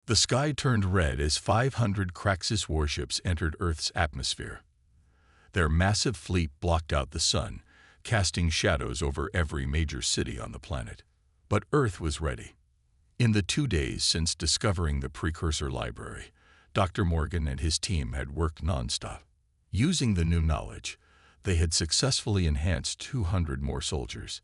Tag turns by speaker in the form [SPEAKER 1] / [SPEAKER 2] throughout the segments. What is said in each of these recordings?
[SPEAKER 1] The sky turned red as 500 Craxus warships entered Earth's atmosphere. Their massive fleet blocked out the sun, casting shadows over every major city on the planet. But Earth was ready. In the 2 days since discovering the precursor library, Dr. Morgan and his team had worked nonstop. Using the new knowledge, they had successfully enhanced 200 more soldiers.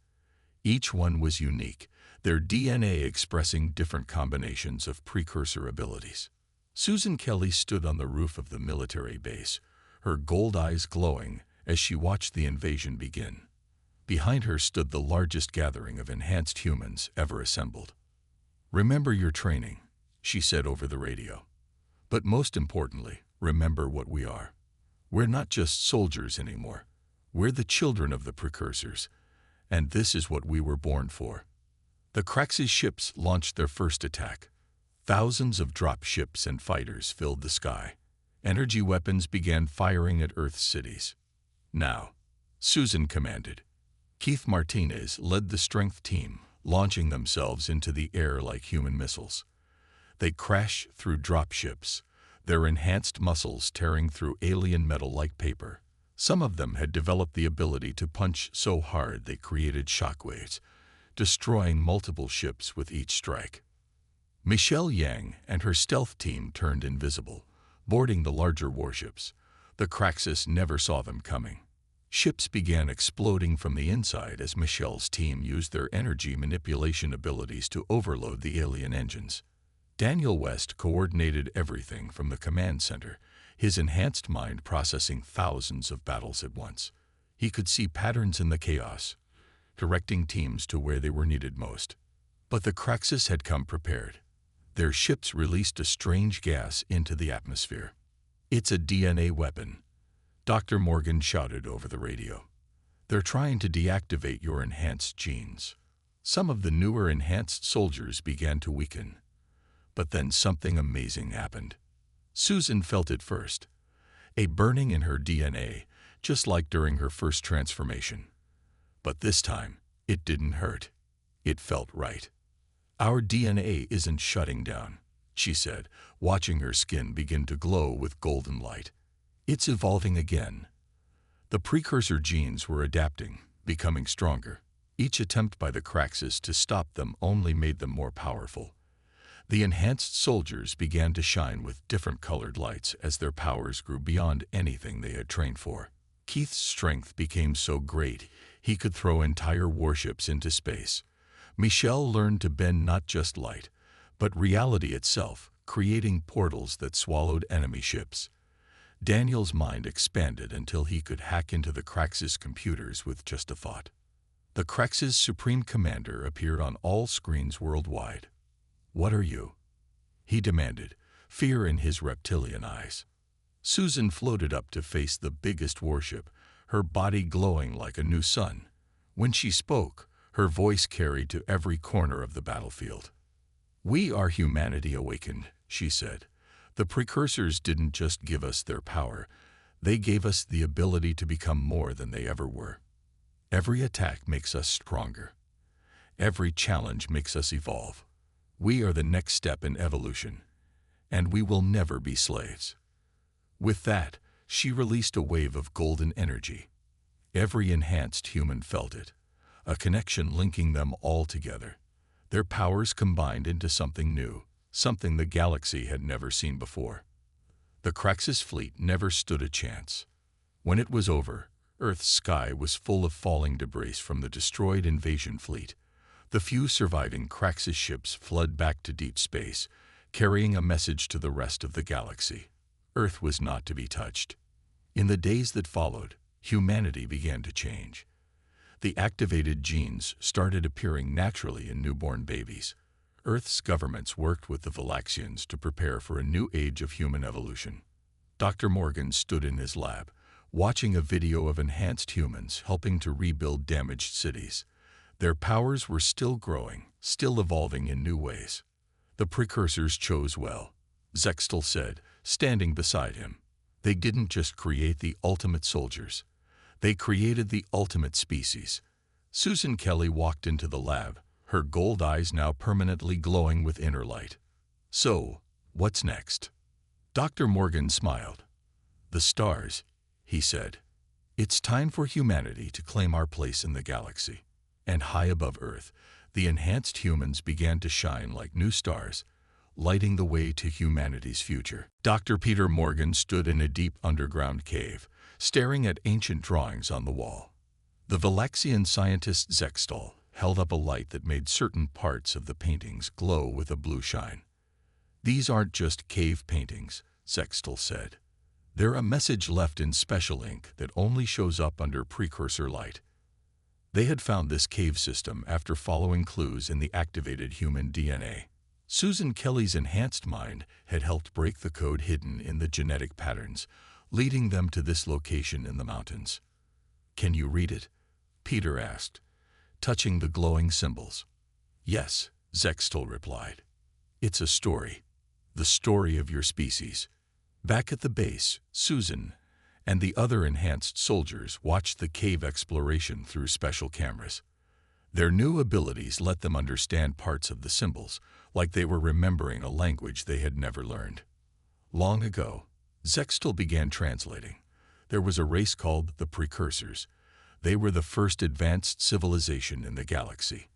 [SPEAKER 1] Each one was unique, their DNA expressing different combinations of precursor abilities. Susan Kelly stood on the roof of the military base, her gold eyes glowing as she watched the invasion begin. Behind her stood the largest gathering of enhanced humans ever assembled. "Remember your training," she said over the radio. "But most importantly, remember what we are. We're not just soldiers anymore. We're the children of the precursors, and this is what we were born for." The Craxus ships launched their first attack. Thousands of drop ships and fighters filled the sky. Energy weapons began firing at Earth's cities. "Now," Susan commanded. Keith Martinez led the strength team, launching themselves into the air like human missiles. They crashed through drop ships, their enhanced muscles tearing through alien metal like paper. Some of them had developed the ability to punch so hard they created shockwaves, destroying multiple ships with each strike. Michelle Yang and her stealth team turned invisible, boarding the larger warships. The Craxus never saw them coming. Ships began exploding from the inside as Michelle's team used their energy manipulation abilities to overload the alien engines. Daniel West coordinated everything from the command center, his enhanced mind processing thousands of battles at once. He could see patterns in the chaos, directing teams to where they were needed most. But the Craxus had come prepared. Their ships released a strange gas into the atmosphere. "It's a DNA weapon," Dr. Morgan shouted over the radio. "They're trying to deactivate your enhanced genes." Some of the newer enhanced soldiers began to weaken. But then something amazing happened. Susan felt it first. A burning in her DNA, just like during her first transformation. But this time, it didn't hurt. It felt right. "Our DNA isn't shutting down," she said, watching her skin begin to glow with golden light. "It's evolving again." The precursor genes were adapting, becoming stronger. Each attempt by the Craxus to stop them only made them more powerful. The enhanced soldiers began to shine with different colored lights as their powers grew beyond anything they had trained for. Keith's strength became so great, he could throw entire warships into space. Michelle learned to bend not just light, but reality itself, creating portals that swallowed enemy ships. Daniel's mind expanded until he could hack into the Craxus computers with just a thought. The Craxus Supreme Commander appeared on all screens worldwide. "What are you?" he demanded, fear in his reptilian eyes. Susan floated up to face the biggest warship, her body glowing like a new sun. When she spoke, her voice carried to every corner of the battlefield. "We are humanity awakened," she said. "The precursors didn't just give us their power, they gave us the ability to become more than they ever were. Every attack makes us stronger. Every challenge makes us evolve. We are the next step in evolution, and we will never be slaves." With that, she released a wave of golden energy. Every enhanced human felt it, a connection linking them all together. Their powers combined into something new, something the galaxy had never seen before. The Craxus fleet never stood a chance. When it was over, Earth's sky was full of falling debris from the destroyed invasion fleet. The few surviving Craxus ships fled back to deep space, carrying a message to the rest of the galaxy. Earth was not to be touched. In the days that followed, humanity began to change. The activated genes started appearing naturally in newborn babies. Earth's governments worked with the Valaxians to prepare for a new age of human evolution. Dr. Morgan stood in his lab, watching a video of enhanced humans helping to rebuild damaged cities. Their powers were still growing, still evolving in new ways. "The precursors chose well," Zextel said, standing beside him. "They didn't just create the ultimate soldiers. They created the ultimate species." Susan Kelly walked into the lab, her gold eyes now permanently glowing with inner light. "So, What's next? Dr. Morgan smiled. The stars, he said. It's time for humanity to claim our place in the galaxy. And high above Earth, the enhanced humans began to shine like new stars, lighting the way to humanity's future. Dr. Peter Morgan stood in a deep underground cave, staring at ancient drawings on the wall. The Valaxian scientist Zextal held up a light that made certain parts of the paintings glow with a blue shine. These aren't just cave paintings, Zextal said. They're a message left in special ink that only shows up under precursor light. They had found this cave system after following clues in the activated human DNA. Susan Kelly's enhanced mind had helped break the code hidden in the genetic patterns, leading them to this location in the mountains. Can you read it? Peter asked, touching the glowing symbols. Yes, Zextal replied. It's a story. The story of your species. Back at the base, Susan and the other enhanced soldiers watched the cave exploration through special cameras. Their new abilities let them understand parts of the symbols, like they were remembering a language they had never learned. Long ago, Zextal began translating. There was a race called the Precursors. They were the first advanced civilization in the galaxy.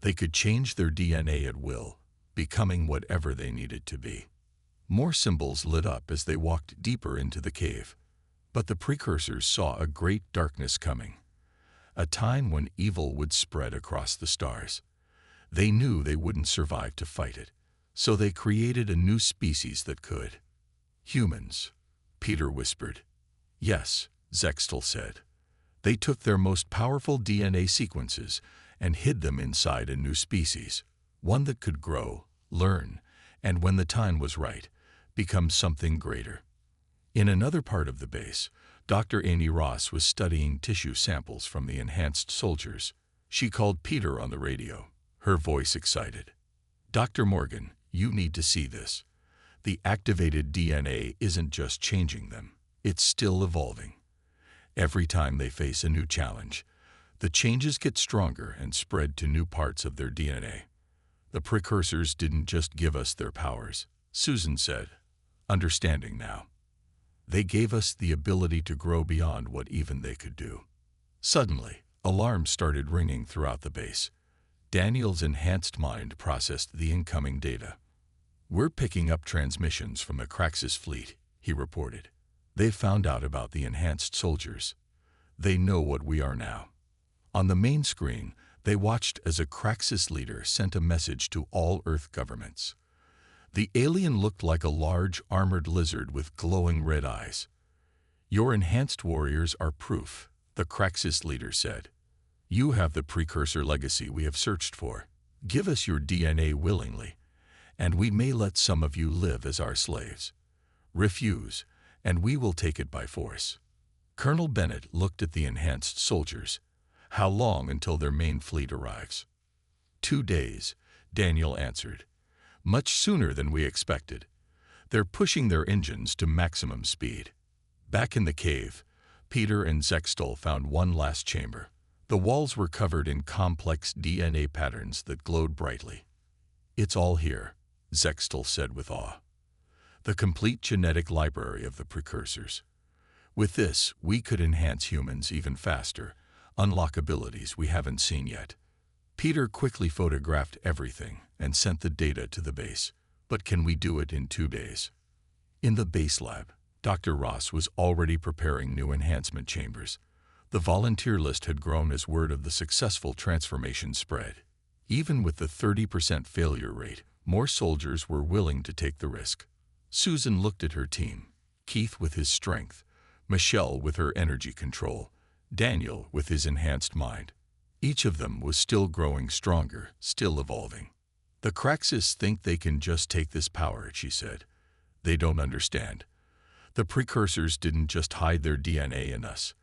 [SPEAKER 1] They could change their DNA at will, becoming whatever they needed to be. More symbols lit up as they walked deeper into the cave. But the Precursors saw a great darkness coming, a time when evil would spread across the stars. They knew they wouldn't survive to fight it, so they created a new species that could. Humans, Peter whispered. Yes, Zextal said. They took their most powerful DNA sequences and hid them inside a new species, one that could grow, learn, and when the time was right, become something greater. In another part of the base, Dr. Amy Ross was studying tissue samples from the enhanced soldiers. She called Peter on the radio, her voice excited. Dr. Morgan, you need to see this. The activated DNA isn't just changing them, it's still evolving. Every time they face a new challenge, the changes get stronger and spread to new parts of their DNA. The Precursors didn't just give us their powers, Susan said, understanding now. They gave us the ability to grow beyond what even they could do. Suddenly, alarms started ringing throughout the base. Daniel's enhanced mind processed the incoming data. We're picking up transmissions from the Craxus fleet, he reported. They've found out about the enhanced soldiers. They know what we are now. On the main screen, they watched as a Craxus leader sent a message to all Earth governments. The alien looked like a large, armored lizard with glowing red eyes. Your enhanced warriors are proof, the Craxus leader said. You have the precursor legacy we have searched for. Give us your DNA willingly, and we may let some of you live as our slaves. Refuse, and we will take it by force. Colonel Bennett looked at the enhanced soldiers. How long until their main fleet arrives? 2 days, Daniel answered. Much sooner than we expected. They're pushing their engines to maximum speed. Back in the cave, Peter and Zextal found one last chamber. The walls were covered in complex DNA patterns that glowed brightly. It's all here, Zextal said with awe. The complete genetic library of the Precursors. With this, we could enhance humans even faster, unlock abilities we haven't seen yet. Peter quickly photographed everything and sent the data to the base. But can we do it in 2 days? In the base lab, Dr. Ross was already preparing new enhancement chambers. The volunteer list had grown as word of the successful transformation spread. Even with the 30% failure rate, more soldiers were willing to take the risk. Susan looked at her team, Keith with his strength, Michelle with her energy control, Daniel with his enhanced mind. Each of them was still growing stronger, still evolving. The Craxus think they can just take this power, she said. They don't understand. The Precursors didn't just hide their DNA in us.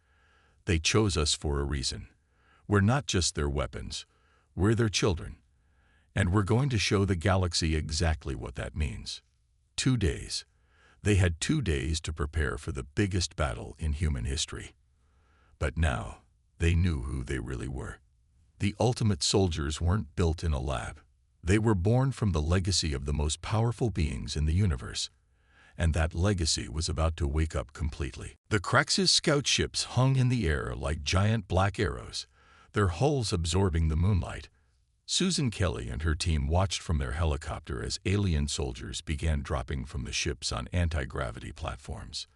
[SPEAKER 1] They chose us for a reason. We're not just their weapons. We're their children. And we're going to show the galaxy exactly what that means. 2 days. They had 2 days to prepare for the biggest battle in human history. But now, they knew who they really were. The ultimate soldiers weren't built in a lab. They were born from the legacy of the most powerful beings in the universe, and that legacy was about to wake up completely. The Kraxus scout ships hung in the air like giant black arrows, their hulls absorbing the moonlight. Susan Kelly and her team watched from their helicopter as alien soldiers began dropping from the ships on anti-gravity platforms.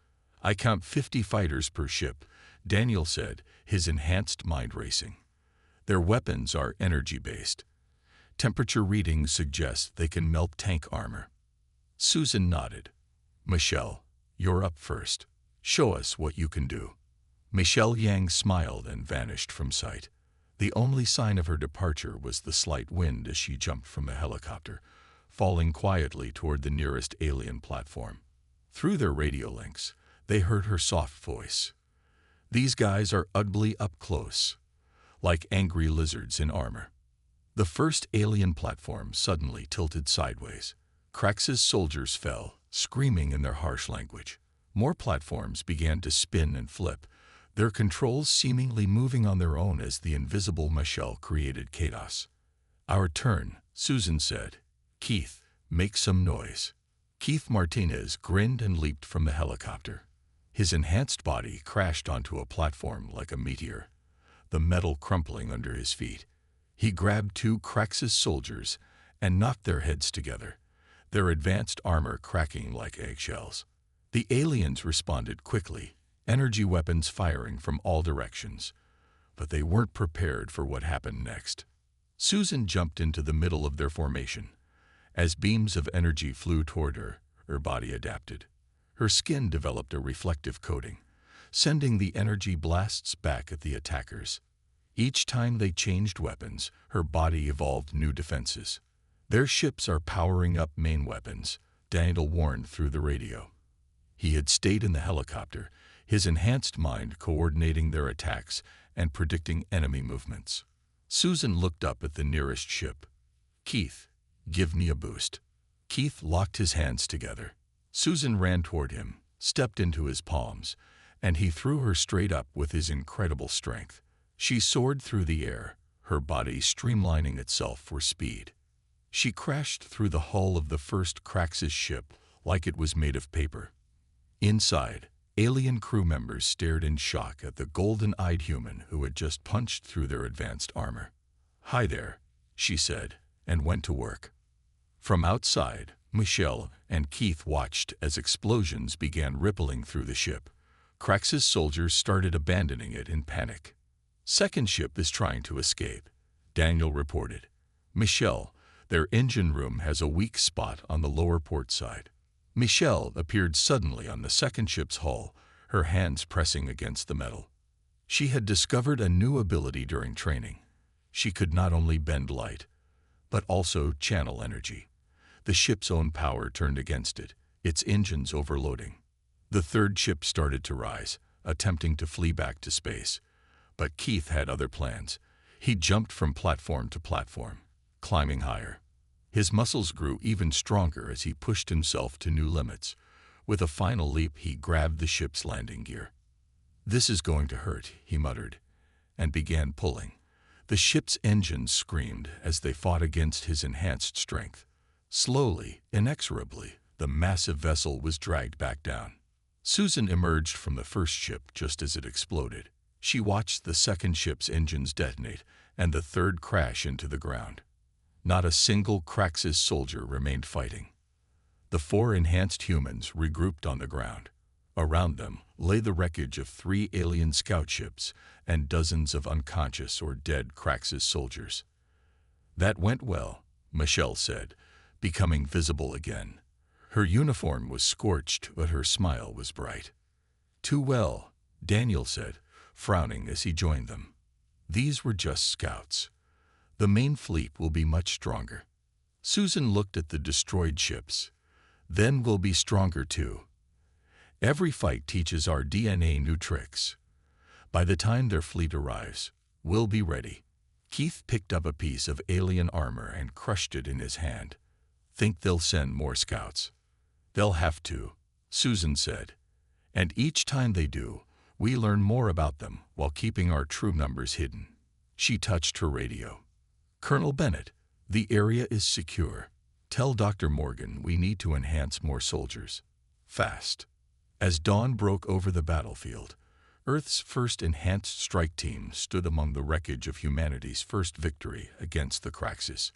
[SPEAKER 1] "I count 50 fighters per ship," Daniel said, his enhanced mind racing. "Their weapons are energy-based. Temperature readings suggest they can melt tank armor." Susan nodded. "Michelle, you're up first. Show us what you can do." Michelle Yang smiled and vanished from sight. The only sign of her departure was the slight wind as she jumped from the helicopter, falling quietly toward the nearest alien platform. Through their radio links, they heard her soft voice. "These guys are ugly up close, like angry lizards in armor." The first alien platform suddenly tilted sideways. Kraxus soldiers fell, screaming in their harsh language. More platforms began to spin and flip, their controls seemingly moving on their own as the invisible Michelle created chaos. "Our turn," Susan said. "Keith, make some noise." Keith Martinez grinned and leaped from the helicopter. His enhanced body crashed onto a platform like a meteor, the metal crumpling under his feet. He grabbed 2 Kraxus soldiers and knocked their heads together, their advanced armor cracking like eggshells. The aliens responded quickly, energy weapons firing from all directions, but they weren't prepared for what happened next. Susan jumped into the middle of their formation. As beams of energy flew toward her, her body adapted. Her skin developed a reflective coating, sending the energy blasts back at the attackers. Each time they changed weapons, her body evolved new defenses. "Their ships are powering up main weapons," Daniel warned through the radio. He had stayed in the helicopter, his enhanced mind coordinating their attacks and predicting enemy movements. Susan looked up at the nearest ship. "Keith, give me a boost." Keith locked his hands together. Susan ran toward him, stepped into his palms, and he threw her straight up with his incredible strength. She soared through the air, her body streamlining itself for speed. She crashed through the hull of the first Kraxus ship like it was made of paper. Inside, alien crew members stared in shock at the golden-eyed human who had just punched through their advanced armor. "Hi there," she said, and went to work. From outside, Michelle and Keith watched as explosions began rippling through the ship. Kraxus soldiers started abandoning it in panic. "Second ship is trying to escape," Daniel reported. "Michelle, their engine room has a weak spot on the lower port side." Michelle appeared suddenly on the second ship's hull, her hands pressing against the metal. She had discovered a new ability during training. She could not only bend light, but also channel energy. The ship's own power turned against it, its engines overloading. The third ship started to rise, attempting to flee back to space. But Keith had other plans. He jumped from platform to platform, climbing higher. His muscles grew even stronger as he pushed himself to new limits. With a final leap, he grabbed the ship's landing gear. "This is going to hurt," he muttered, and began pulling. The ship's engines screamed as they fought against his enhanced strength. Slowly, inexorably, the massive vessel was dragged back down. Susan emerged from the first ship just as it exploded. She watched the second ship's engines detonate and the third crash into the ground. Not a single Kraxus soldier remained fighting. The 4 enhanced humans regrouped on the ground. Around them lay the wreckage of 3 alien scout ships and dozens of unconscious or dead Kraxus soldiers. "That went well," Michelle said, becoming visible again. Her uniform was scorched, but her smile was bright. "Too well," Daniel said, frowning as he joined them. "These were just scouts. The main fleet will be much stronger." Susan looked at the destroyed ships. "Then we'll be stronger too. Every fight teaches our DNA new tricks. By the time their fleet arrives, we'll be ready." Keith picked up a piece of alien armor and crushed it in his hand. "Think they'll send more scouts?" "They'll have to," Susan said. "And each time they do, we learn more about them while keeping our true numbers hidden." She touched her radio. "Colonel Bennett, The area is secure. Tell Dr. Morgan we need to enhance more soldiers. Fast. As dawn broke over the battlefield, Earth's first enhanced strike team stood among the wreckage of humanity's first victory against the Craxus.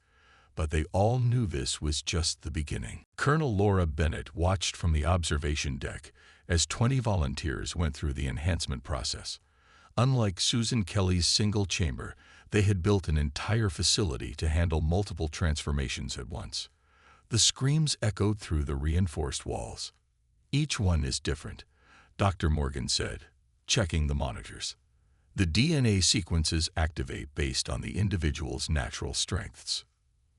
[SPEAKER 1] But they all knew this was just the beginning. Colonel Laura Bennett watched from the observation deck as 20 volunteers went through the enhancement process. Unlike Susan Kelly's single chamber, they had built an entire facility to handle multiple transformations at once. The screams echoed through the reinforced walls. Each one is different, Dr. Morgan said, checking the monitors. The DNA sequences activate based on the individual's natural strengths.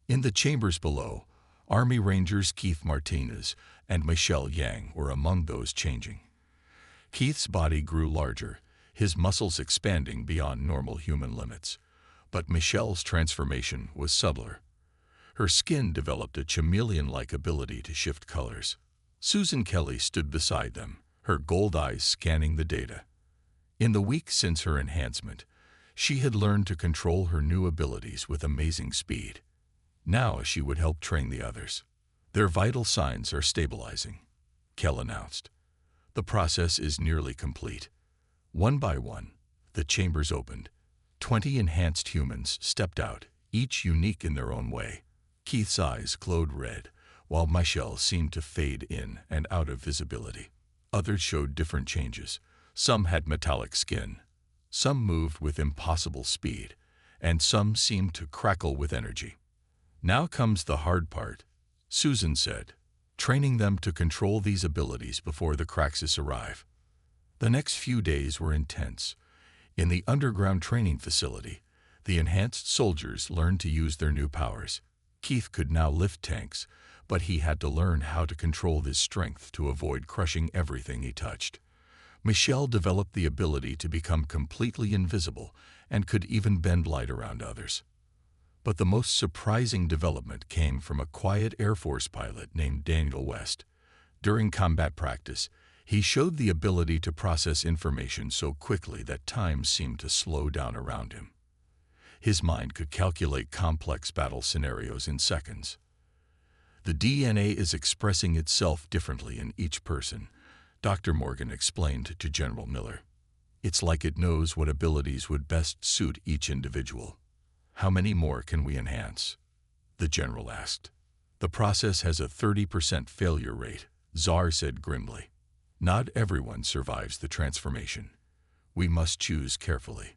[SPEAKER 1] In the chambers below, Army Rangers Keith Martinez and Michelle Yang were among those changing. Keith's body grew larger, his muscles expanding beyond normal human limits. But Michelle's transformation was subtler. Her skin developed a chameleon-like ability to shift colors. Susan Kelly stood beside them, her gold eyes scanning the data. In the week since her enhancement, she had learned to control her new abilities with amazing speed. Now she would help train the others. Their vital signs are stabilizing, Kell announced. The process is nearly complete. One by one, the chambers opened. 20 enhanced humans stepped out, each unique in their own way. Keith's eyes glowed red, while Michelle seemed to fade in and out of visibility. Others showed different changes. Some had metallic skin, some moved with impossible speed, and some seemed to crackle with energy. Now comes the hard part, Susan said, training them to control these abilities before the Craxus arrive. The next few days were intense. In the underground training facility, the enhanced soldiers learned to use their new powers. Keith could now lift tanks, but he had to learn how to control his strength to avoid crushing everything he touched. Michelle developed the ability to become completely invisible and could even bend light around others. But the most surprising development came from a quiet Air Force pilot named Daniel West. During combat practice, he showed the ability to process information so quickly that time seemed to slow down around him. His mind could calculate complex battle scenarios in seconds. The DNA is expressing itself differently in each person, Dr. Morgan explained to General Miller. It's like it knows what abilities would best suit each individual. How many more can we enhance? The general asked. The process has a 30% failure rate, Czar said grimly. Not everyone survives the transformation. We must choose carefully.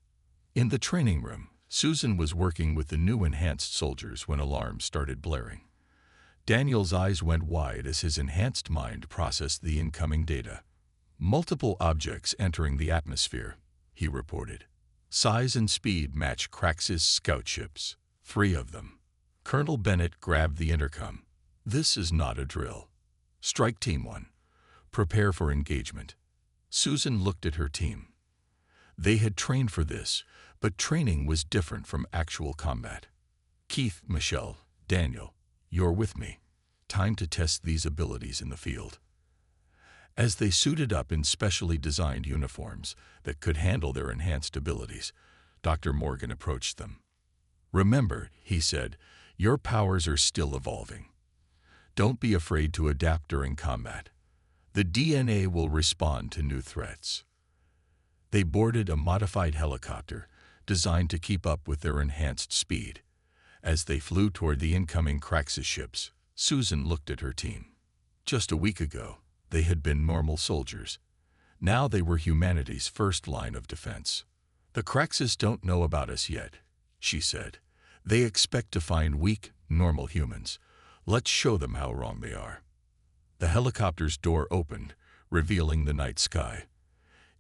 [SPEAKER 1] In the training room, Susan was working with the new enhanced soldiers when alarms started blaring. Daniel's eyes went wide as his enhanced mind processed the incoming data. Multiple objects entering the atmosphere, he reported. Size and speed match Craxus scout ships, 3 of them. Colonel Bennett grabbed the intercom. This is not a drill. Strike Team 1. Prepare for engagement. Susan looked at her team. They had trained for this, but training was different from actual combat. Keith, Michelle, Daniel, you're with me. Time to test these abilities in the field. As they suited up in specially designed uniforms that could handle their enhanced abilities, Dr. Morgan approached them. Remember, he said, your powers are still evolving. Don't be afraid to adapt during combat. The DNA will respond to new threats. They boarded a modified helicopter designed to keep up with their enhanced speed. As they flew toward the incoming Craxus ships, Susan looked at her team. Just a week ago, they had been normal soldiers. Now they were humanity's first line of defense. The Craxus don't know about us yet, she said. They expect to find weak, normal humans. Let's show them how wrong they are. The helicopter's door opened, revealing the night sky.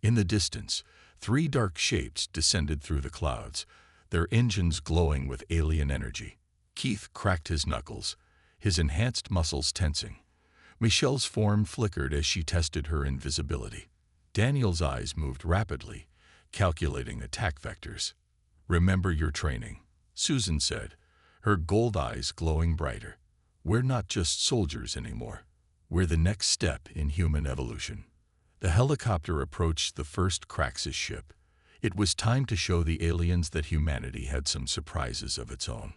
[SPEAKER 1] In the distance, 3 dark shapes descended through the clouds, their engines glowing with alien energy. Keith cracked his knuckles, his enhanced muscles tensing. Michelle's form flickered as she tested her invisibility. Daniel's eyes moved rapidly, calculating attack vectors. Remember your training, Susan said, her gold eyes glowing brighter. We're not just soldiers anymore. We're the next step in human evolution. The helicopter approached the first Craxus ship. It was time to show the aliens that humanity had some surprises of its own.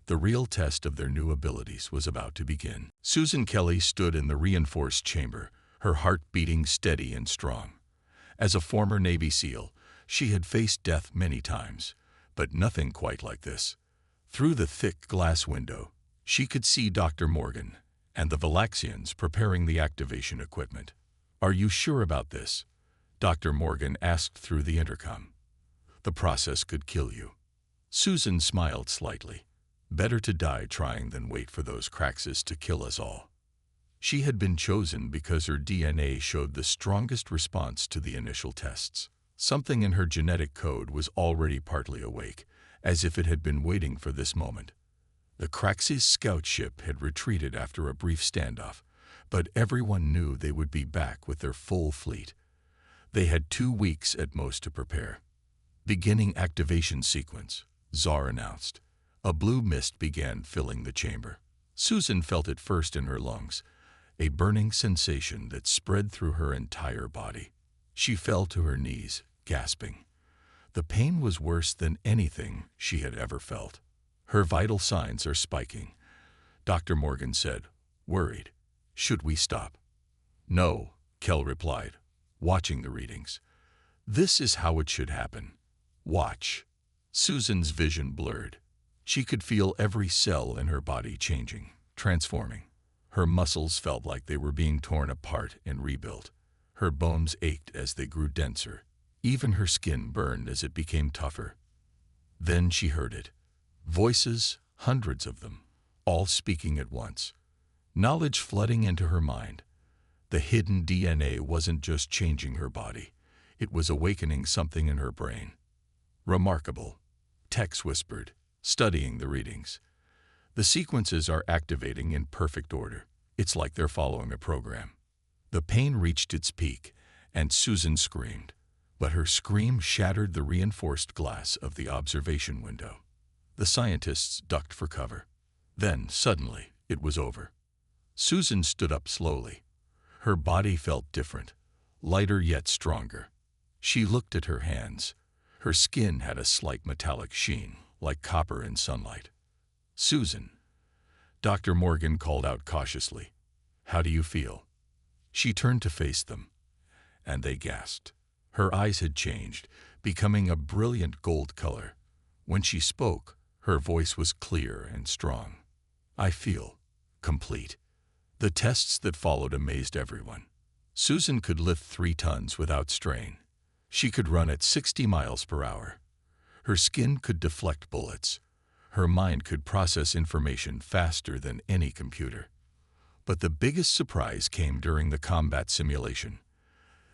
[SPEAKER 1] The real test of their new abilities was about to begin. Susan Kelly stood in the reinforced chamber, her heart beating steady and strong. As a former Navy SEAL, she had faced death many times, but nothing quite like this. Through the thick glass window, she could see Dr. Morgan and the Valaxians preparing the activation equipment. "Are you sure about this?" Dr. Morgan asked through the intercom. "The process could kill you." Susan smiled slightly. Better to die trying than wait for those Craxes to kill us all. She had been chosen because her DNA showed the strongest response to the initial tests. Something in her genetic code was already partly awake, as if it had been waiting for this moment. The Craxes' scout ship had retreated after a brief standoff, but everyone knew they would be back with their full fleet. They had 2 weeks at most to prepare. "Beginning activation sequence," Czar announced. A blue mist began filling the chamber. Susan felt it first in her lungs, a burning sensation that spread through her entire body. She fell to her knees, gasping. The pain was worse than anything she had ever felt. "Her vital signs are spiking," Dr. Morgan said, worried. "Should we stop?" "No," Kell replied, watching the readings. "This is how it should happen. Watch." Susan's vision blurred. She could feel every cell in her body changing, transforming. Her muscles felt like they were being torn apart and rebuilt. Her bones ached as they grew denser. Even her skin burned as it became tougher. Then she heard it. Voices, hundreds of them, all speaking at once. Knowledge flooding into her mind. The hidden DNA wasn't just changing her body. It was awakening something in her brain. "Remarkable," Tex whispered, studying the readings. "The sequences are activating in perfect order. It's like they're following a program." The pain reached its peak, and Susan screamed. But her scream shattered the reinforced glass of the observation window. The scientists ducked for cover. Then, suddenly, it was over. Susan stood up slowly. Her body felt different, lighter yet stronger. She looked at her hands. Her skin had a slight metallic sheen, like copper in sunlight. "Susan," Dr. Morgan called out cautiously, "how do you feel?" She turned to face them, and they gasped. Her eyes had changed, becoming a brilliant gold color. When she spoke, her voice was clear and strong. "I feel complete." The tests that followed amazed everyone. Susan could lift 3 tons without strain. She could run at 60 miles per hour. Her skin could deflect bullets. Her mind could process information faster than any computer. But the biggest surprise came during the combat simulation.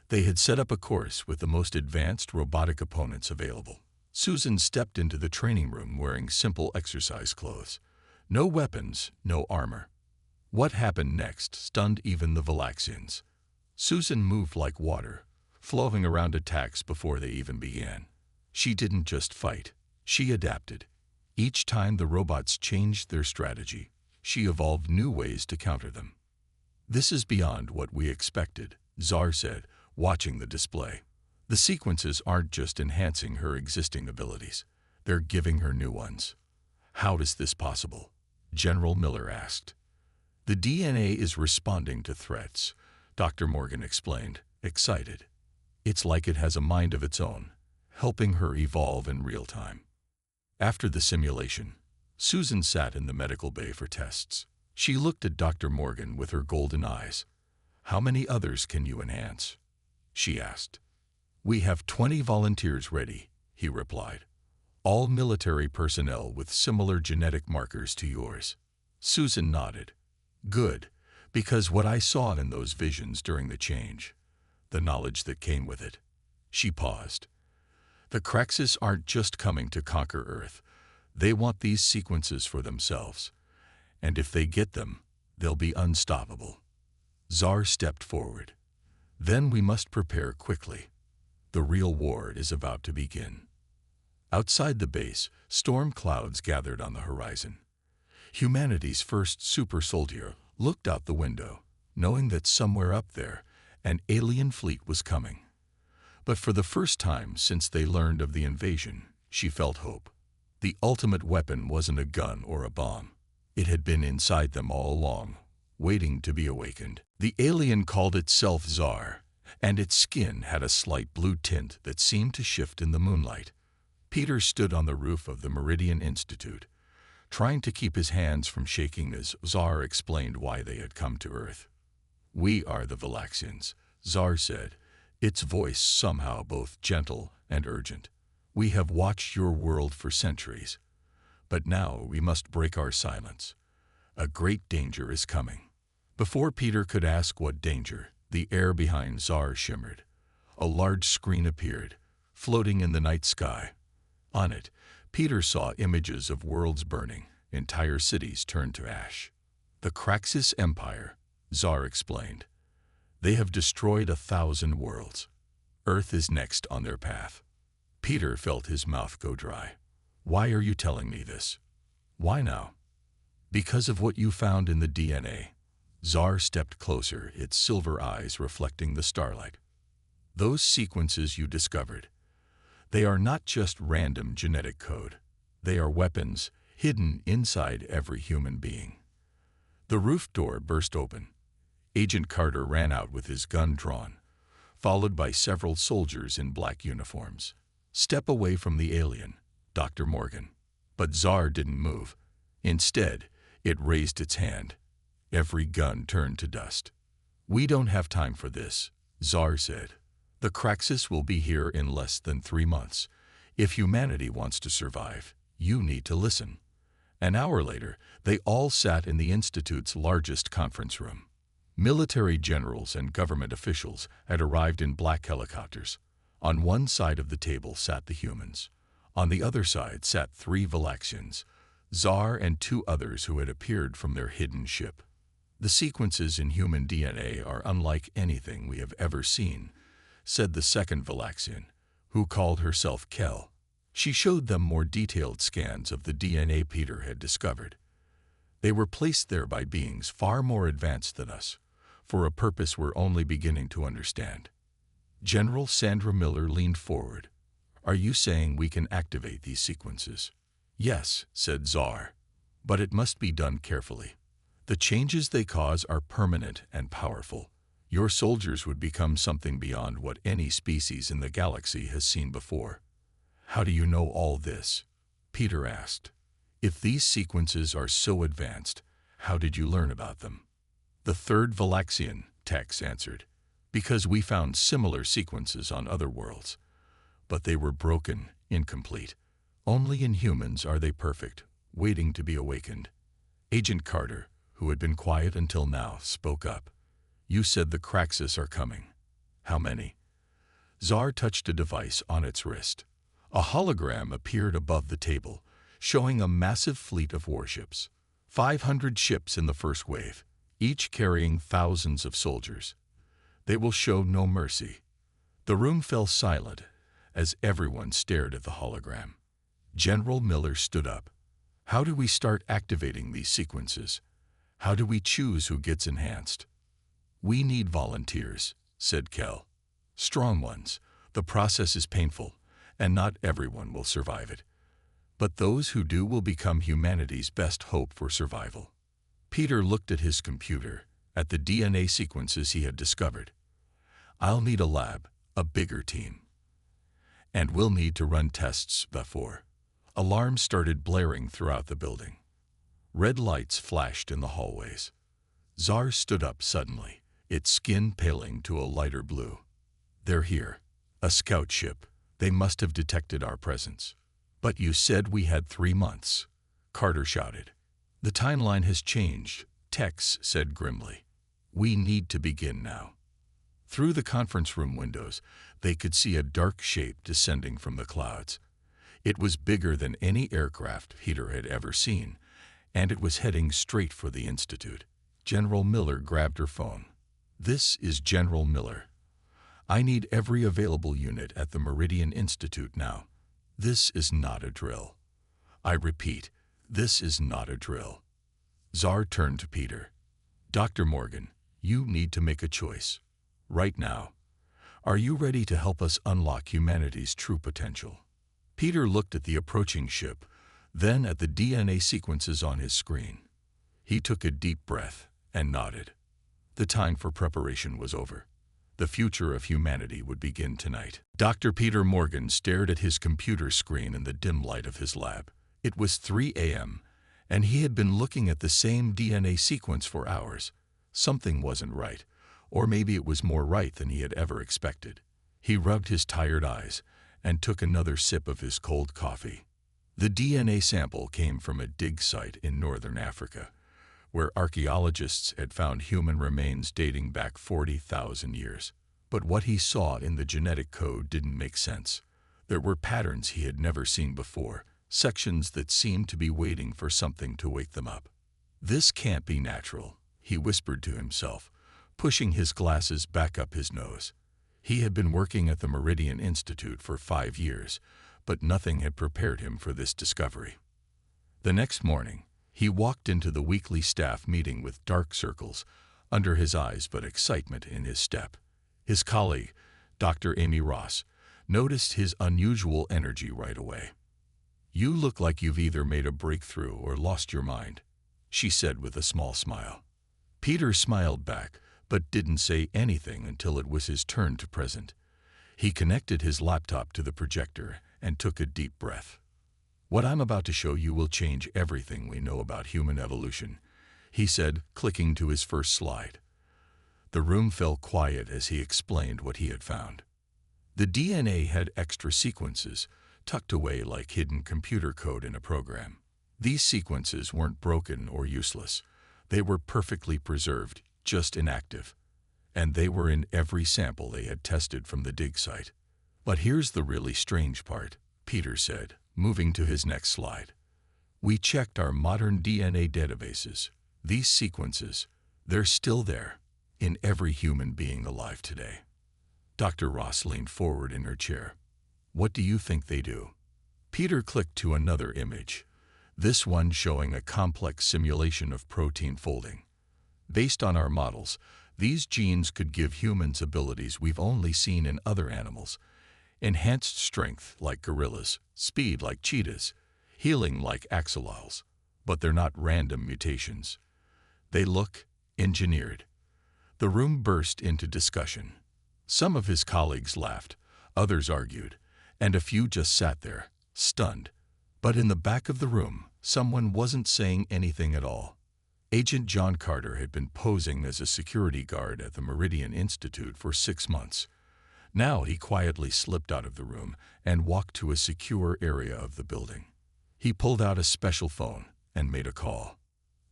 [SPEAKER 1] They had set up a course with the most advanced robotic opponents available. Susan stepped into the training room wearing simple exercise clothes. No weapons, no armor. What happened next stunned even the Valaxians. Susan moved like water, flowing around attacks before they even began. She didn't just fight, she adapted. Each time the robots changed their strategy, she evolved new ways to counter them. "This is beyond what we expected," Czar said, watching the display. "The sequences aren't just enhancing her existing abilities, they're giving her new ones." "How is this possible?" General Miller asked. "The DNA is responding to threats," Dr. Morgan explained, excited. "It's like it has a mind of its own, helping her evolve in real time." After the simulation, Susan sat in the medical bay for tests. She looked at Dr. Morgan with her golden eyes. "How many others can you enhance?" she asked. "We have 20 volunteers ready," he replied. "All military personnel with similar genetic markers to yours." Susan nodded. "Good, because what I saw in those visions during the change, the knowledge that came with it." She paused. "The Craxes aren't just coming to conquer Earth. They want these sequences for themselves. And if they get them, they'll be unstoppable." Czar stepped forward. "Then we must prepare quickly. The real war is about to begin." Outside the base, storm clouds gathered on the horizon. Humanity's first Supersoldier looked out the window, knowing that somewhere up there, an alien fleet was coming. But for the first time since they learned of the invasion, she felt hope. The ultimate weapon wasn't a gun or a bomb. It had been inside them all along, waiting to be awakened. The alien called itself Zar, and its skin had a slight blue tint that seemed to shift in the moonlight. Peter stood on the roof of the Meridian Institute, trying to keep his hands from shaking as Zar explained why they had come to Earth. "We are the Valaxians," Zar said, its voice somehow both gentle and urgent. "We have watched your world for centuries, but now we must break our silence. A great danger is coming." Before Peter could ask what danger, the air behind Zar shimmered. A large screen appeared, floating in the night sky. On it, Peter saw images of worlds burning, entire cities turned to ash. "The Craxus Empire," Zar explained. "They have destroyed 1,000 worlds. Earth is next on their path." Peter felt his mouth go dry. "Why are you telling me this?" "Why now?" "Because of what you found in the DNA." Zar stepped closer, its silver eyes reflecting the starlight. "Those sequences you discovered, they are not just random genetic code. They are weapons hidden inside every human being." The roof door burst open. Agent Carter ran out with his gun drawn, followed by several soldiers in black uniforms. "Step away from the alien, Dr. Morgan." But Zar didn't move. Instead, it raised its hand. Every gun turned to dust. "We don't have time for this," Zar said. "The Craxus will be here in less than 3 months. If humanity wants to survive, you need to listen." An hour later, they all sat in the Institute's largest conference room. Military generals and government officials had arrived in black helicopters. On one side of the table sat the humans. On the other side sat 3 Valaxians, Zar and 2 others who had appeared from their hidden ship. "The sequences in human DNA are unlike anything we have ever seen," said the second Valaxian, who called herself Kel. She showed them more detailed scans of the DNA Peter had discovered. "They were placed there by beings far more advanced than us, for a purpose we're only beginning to understand." General Sandra Miller leaned forward. "Are you saying we can activate these sequences?" "Yes," said Zar, "but it must be done carefully. The changes they cause are permanent and powerful. Your soldiers would become something beyond what any species in the galaxy has seen before." "How do you know all this?" Peter asked. "If these sequences are so advanced, how did you learn about them?" "The third Valaxian," Tex answered, "because we found similar sequences on other worlds. But they were broken, incomplete. Only in humans are they perfect, waiting to be awakened." Agent Carter, who had been quiet until now, spoke up. "You said the Craxus are coming. How many?" Zar touched a device on its wrist. A hologram appeared above the table, showing a massive fleet of warships. 500 ships in the first wave, each carrying thousands of soldiers. They will show no mercy. The room fell silent as everyone stared at the hologram. General Miller stood up. "How do we start activating these sequences? How do we choose who gets enhanced?" "We need volunteers," said Kel. "Strong ones. The process is painful, and not everyone will survive it. But those who do will become humanity's best hope for survival." Peter looked at his computer, at the DNA sequences he had discovered. "I'll need a lab, a bigger team. And we'll need to run tests before." Alarms started blaring throughout the building. Red lights flashed in the hallways. Zar stood up suddenly, its skin paling to a lighter blue. "They're here. A scout ship. They must have detected our presence." "But you said we had 3 months," Carter shouted. "The timeline has changed," Tex said grimly. "We need to begin now." Through the conference room windows, they could see a dark shape descending from the clouds. It was bigger than any aircraft Peter had ever seen, and it was heading straight for the Institute. General Miller grabbed her phone. "This is General Miller. I need every available unit at the Meridian Institute now. This is not a drill. I repeat, this is not a drill." Zar turned to Peter. "Dr. Morgan, you need to make a choice. Right now. Are you ready to help us unlock humanity's true potential?" Peter looked at the approaching ship, then at the DNA sequences on his screen. He took a deep breath and nodded. The time for preparation was over. The future of humanity would begin tonight. Dr. Peter Morgan stared at his computer screen in the dim light of his lab. It was 3 a.m., and he had been looking at the same DNA sequence for hours. Something wasn't right, or maybe it was more right than he had ever expected. He rubbed his tired eyes and took another sip of his cold coffee. The DNA sample came from a dig site in northern Africa, where archaeologists had found human remains dating back 40,000 years. But what he saw in the genetic code didn't make sense. There were patterns he had never seen before, sections that seemed to be waiting for something to wake them up. "This can't be natural," he whispered to himself, pushing his glasses back up his nose. He had been working at the Meridian Institute for 5 years, but nothing had prepared him for this discovery. The next morning, he walked into the weekly staff meeting with dark circles under his eyes but excitement in his step. His colleague, Dr. Amy Ross, noticed his unusual energy right away. "You look like you've either made a breakthrough or lost your mind," she said with a small smile. Peter smiled back, but didn't say anything until it was his turn to present. He connected his laptop to the projector and took a deep breath. "What I'm about to show you will change everything we know about human evolution," he said, clicking to his first slide. The room fell quiet as he explained what he had found. The DNA had extra sequences, tucked away like hidden computer code in a program. These sequences weren't broken or useless. They were perfectly preserved, just inactive. And they were in every sample they had tested from the dig site. "But here's the really strange part," Peter said, moving to his next slide. "We checked our modern DNA databases. These sequences, they're still there, in every human being alive today." Dr. Ross leaned forward in her chair. "What do you think they do?" Peter clicked to another image, this one showing a complex simulation of protein folding. "Based on our models, these genes could give humans abilities we've only seen in other animals. Enhanced strength like gorillas, speed like cheetahs, healing like axolotls. But they're not random mutations. They look engineered." The room burst into discussion. Some of his colleagues laughed, others argued, and a few just sat there, stunned. But in the back of the room, someone wasn't saying anything at all. Agent John Carter had been posing as a security guard at the Meridian Institute for 6 months. Now he quietly slipped out of the room and walked to a secure area of the building. He pulled out a special phone and made a call.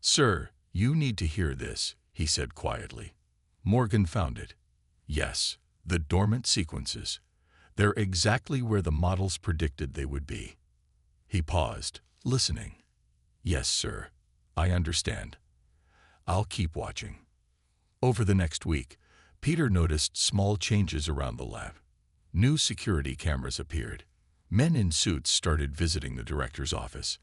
[SPEAKER 1] "Sir, you need to hear this," he said quietly. "Morgan found it. Yes, the dormant sequences. They're exactly where the models predicted they would be." He paused, listening. "Yes, sir. I understand. I'll keep watching." Over the next week, Peter noticed small changes around the lab. New security cameras appeared. Men in suits started visiting the director's office.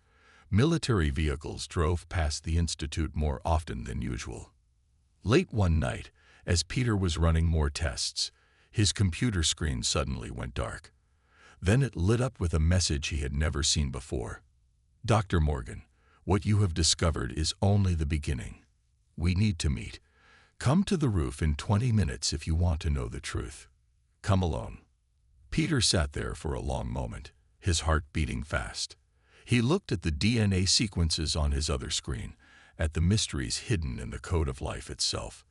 [SPEAKER 1] Military vehicles drove past the institute more often than usual. Late one night, as Peter was running more tests, his computer screen suddenly went dark. Then it lit up with a message he had never seen before. "Dr. Morgan, what you have discovered is only the beginning. We need to meet. Come to the roof in 20 minutes if you want to know the truth. Come alone." Peter sat there for a long moment, his heart beating fast. He looked at the DNA sequences on his other screen, at the mysteries hidden in the code of life itself.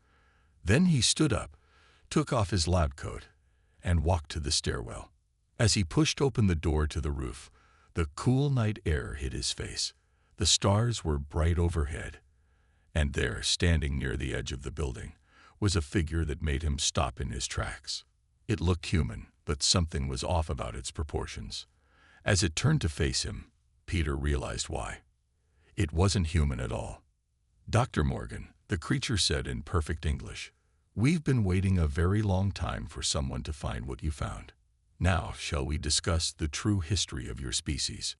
[SPEAKER 1] Then he stood up, took off his lab coat, and walked to the stairwell. As he pushed open the door to the roof, the cool night air hit his face. The stars were bright overhead. And there, standing near the edge of the building, was a figure that made him stop in his tracks. It looked human, but something was off about its proportions. As it turned to face him, Peter realized why. It wasn't human at all. "Dr. Morgan," the creature said in perfect English, "we've been waiting a very long time for someone to find what you found. Now, shall we discuss the true history of your species?"